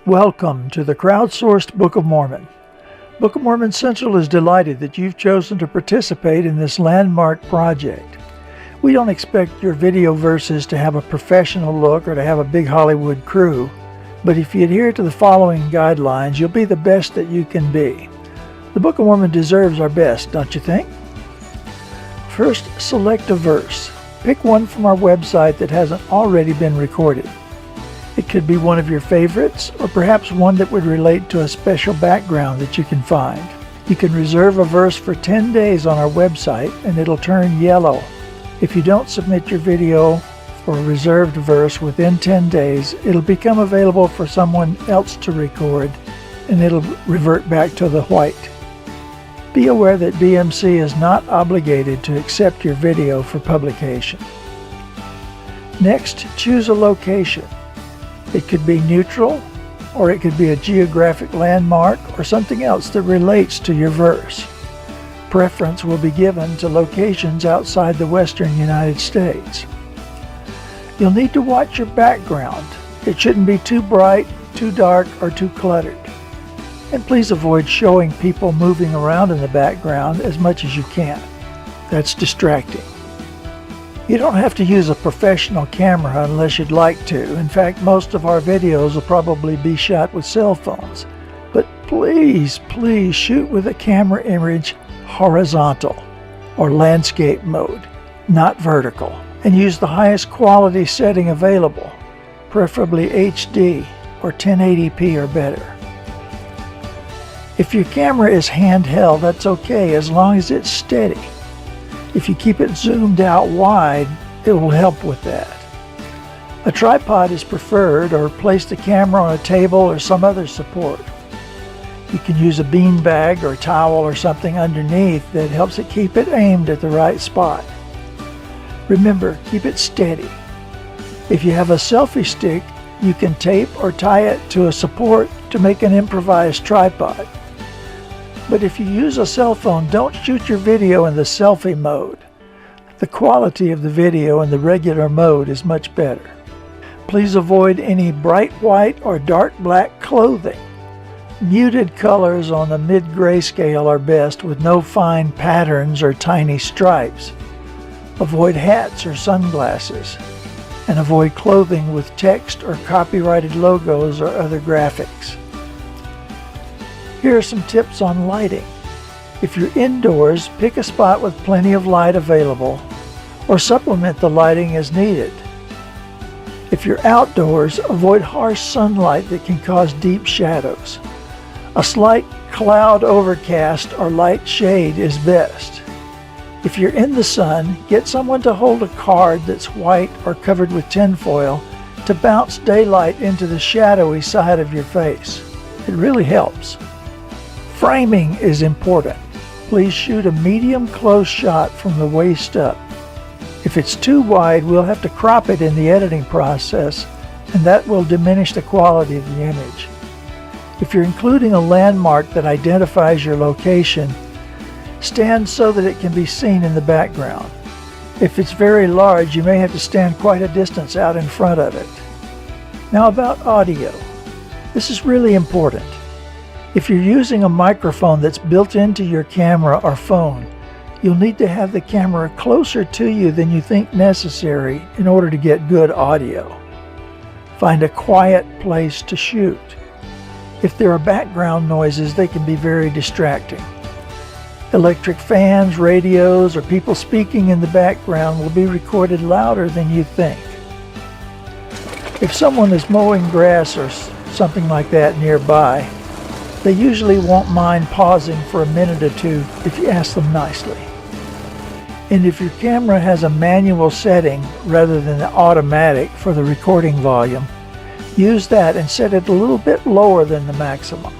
Welcome to the crowdsourced Book of Mormon. Book of Mormon Central is delighted that you've chosen to participate in this landmark project. We don't expect your video verses to have a professional look or to have a big Hollywood crew, but if you adhere to the following guidelines, you'll be the best that you can be. The Book of Mormon deserves our best, don't you think? First, select a verse. Pick one from our website that hasn't already been recorded. It could be one of your favorites, or perhaps one that would relate to a special background that you can find. You can reserve a verse for 10 days on our website and it'll turn yellow. If you don't submit your video for a reserved verse within 10 days, it'll become available for someone else to record and it'll revert back to the white. Be aware that BMC is not obligated to accept your video for publication. Next, choose a location. It could be neutral, or it could be a geographic landmark, or something else that relates to your verse. Preference will be given to locations outside the western United States. You'll need to watch your background. It shouldn't be too bright, too dark, or too cluttered. And please avoid showing people moving around in the background as much as you can. That's distracting. You don't have to use a professional camera unless you'd like to. In fact, most of our videos will probably be shot with cell phones. But please shoot with a camera image horizontal or landscape mode, not vertical. And use the highest quality setting available, preferably HD or 1080p or better. If your camera is handheld, that's okay as long as it's steady. If you keep it zoomed out wide, it will help with that. A tripod is preferred, or place the camera on a table or some other support. You can use a bean bag or towel or something underneath that helps it keep it aimed at the right spot. Remember, keep it steady. If you have a selfie stick, you can tape or tie it to a support to make an improvised tripod. But if you use a cell phone, don't shoot your video in the selfie mode. The quality of the video in the regular mode is much better. Please avoid any bright white or dark black clothing. Muted colors on the mid-grayscale are best, with no fine patterns or tiny stripes. Avoid hats or sunglasses, and avoid clothing with text or copyrighted logos or other graphics. Here are some tips on lighting. If you're indoors, pick a spot with plenty of light available, or supplement the lighting as needed. If you're outdoors, avoid harsh sunlight that can cause deep shadows. A slight cloud overcast or light shade is best. If you're in the sun, get someone to hold a card that's white or covered with tinfoil to bounce daylight into the shadowy side of your face. It really helps. Framing is important. Please shoot a medium close shot from the waist up. If it's too wide, we'll have to crop it in the editing process, and that will diminish the quality of the image. If you're including a landmark that identifies your location, stand so that it can be seen in the background. If it's very large, you may have to stand quite a distance out in front of it. Now about audio. This is really important. If you're using a microphone that's built into your camera or phone, you'll need to have the camera closer to you than you think necessary in order to get good audio. Find a quiet place to shoot. If there are background noises, they can be very distracting. Electric fans, radios, or people speaking in the background will be recorded louder than you think. If someone is mowing grass or something like that nearby, they usually won't mind pausing for a minute or two if you ask them nicely. And if your camera has a manual setting rather than the automatic for the recording volume, use that and set it a little bit lower than the maximum.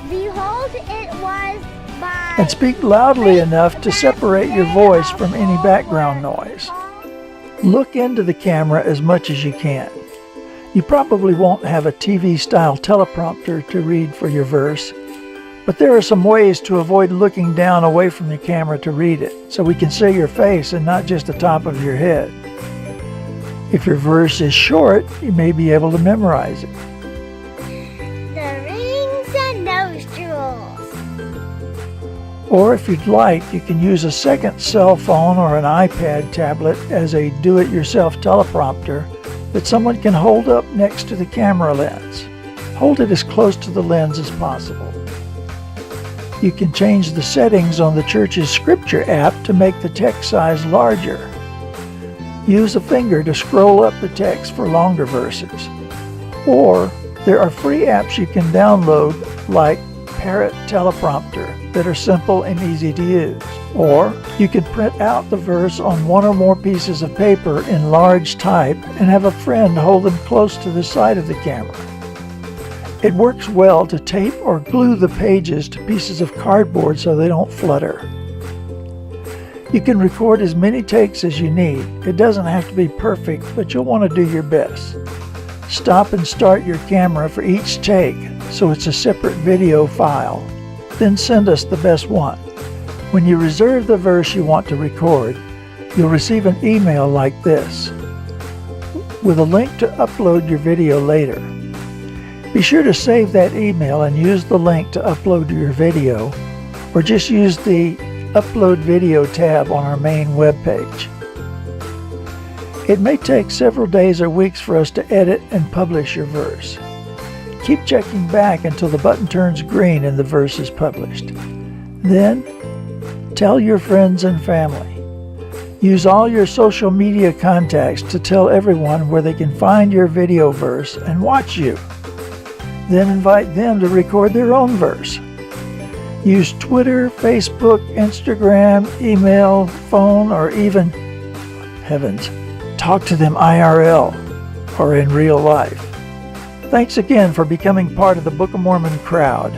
Behold, it was by... And speak loudly enough to separate your voice from any background noise. Look into the camera as much as you can. You probably won't have a TV-style teleprompter to read for your verse, but there are some ways to avoid looking down away from the camera to read it, so we can see your face and not just the top of your head. If your verse is short, you may be able to memorize it. Or if you'd like, you can use a second cell phone or an iPad tablet as a do-it-yourself teleprompter that someone can hold up next to the camera lens. Hold it as close to the lens as possible. You can change the settings on the church's scripture app to make the text size larger. Use a finger to scroll up the text for longer verses. Or there are free apps you can download like Parrot Teleprompter that are simple and easy to use. Or you can print out the verse on one or more pieces of paper in large type and have a friend hold them close to the side of the camera. It works well to tape or glue the pages to pieces of cardboard so they don't flutter. You can record as many takes as you need. It doesn't have to be perfect, but you'll want to do your best. Stop and start your camera for each take so it's a separate video file. Then send us the best one. When you reserve the verse you want to record, you'll receive an email like this with a link to upload your video later. Be sure to save that email and use the link to upload your video, or just use the Upload Video tab on our main webpage. It may take several days or weeks for us to edit and publish your verse. Keep checking back until the button turns green and the verse is published. Then, tell your friends and family. Use all your social media contacts to tell everyone where they can find your video verse and watch you. Then invite them to record their own verse. Use Twitter, Facebook, Instagram, email, phone, or even, heavens, talk to them IRL or in real life. Thanks again for becoming part of the Book of Mormon crowd.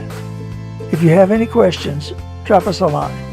If you have any questions, drop us a line.